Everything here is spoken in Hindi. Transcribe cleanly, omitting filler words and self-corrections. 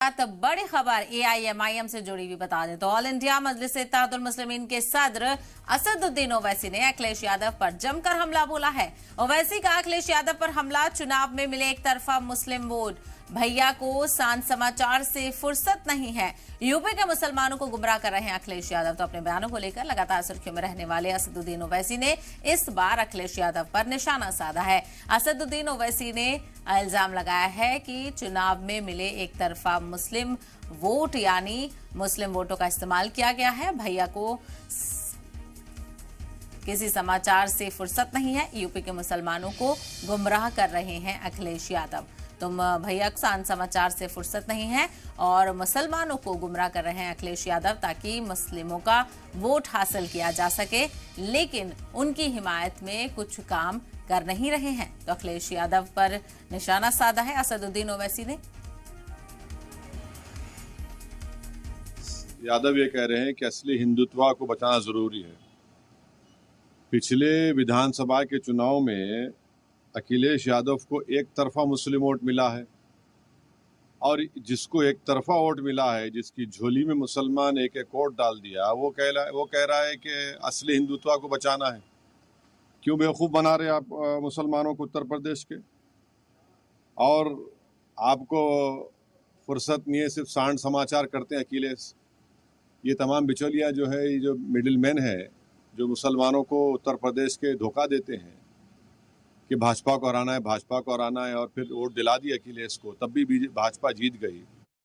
बड़ी खबर एआईएमआईएम से जुड़ी हुई बता दें तो ऑल इंडिया मजलिस इत्तेहादुल मुस्लिमीन के सदर असदुद्दीन ओवैसी ने अखिलेश यादव पर जमकर हमला बोला है। ओवैसी का अखिलेश यादव पर हमला, चुनाव में मिले एक तरफा मुस्लिम वोट, भैया को सांझ समाचार से फुर्सत नहीं है, यूपी के मुसलमानों को गुमराह कर रहे हैं अखिलेश यादव। तो अपने बयानों को लेकर लगातार सुर्खियों में रहने वाले असदुद्दीन ओवैसी ने इस बार अखिलेश यादव पर निशाना साधा है। असदुद्दीन ओवैसी ने इल्जाम लगाया है कि चुनाव में मिले एक तरफा मुस्लिम वोट यानी मुस्लिम वोटों का इस्तेमाल किया गया है, भैया को किसी समाचार से फुर्सत नहीं है, यूपी के मुसलमानों को गुमराह कर रहे हैं अखिलेश यादव। तुम भैया को सांझ समाचार से फुर्सत नहीं है और मुसलमानों को गुमराह कर रहे हैं अखिलेश यादव ताकि मुस्लिमों का वोट हासिल किया जा सके, लेकिन उनकी हिमायत में कुछ काम कर नहीं रहे हैं। तो अखिलेश यादव पर निशाना साधा है असदुद्दीन ओवैसी ने। यादव ये कह रहे हैं कि असली हिंदुत्व को बचाना जरूरी है। पिछले विधानसभा के चुनाव में अखिलेश यादव को एक तरफा मुस्लिम वोट मिला है और जिसको एक तरफा वोट मिला है, जिसकी झोली में मुसलमान एक एक वोट डाल दिया, वो कह रहा है कि असली हिंदुत्व को बचाना है। क्यों बेवकूफ़ बना रहे आप मुसलमानों को उत्तर प्रदेश के? और आपको फुर्सत नहीं है, सिर्फ सांड समाचार करते हैं अखिलेश। ये तमाम बिचौलिया जो है, ये जो मिडिल मैन है, जो मुसलमानों को उत्तर प्रदेश के धोखा देते हैं कि भाजपा को हराना है, भाजपा को हराना है, और फिर वोट दिला दिया अखिलेश को, तब भी भाजपा जीत गई।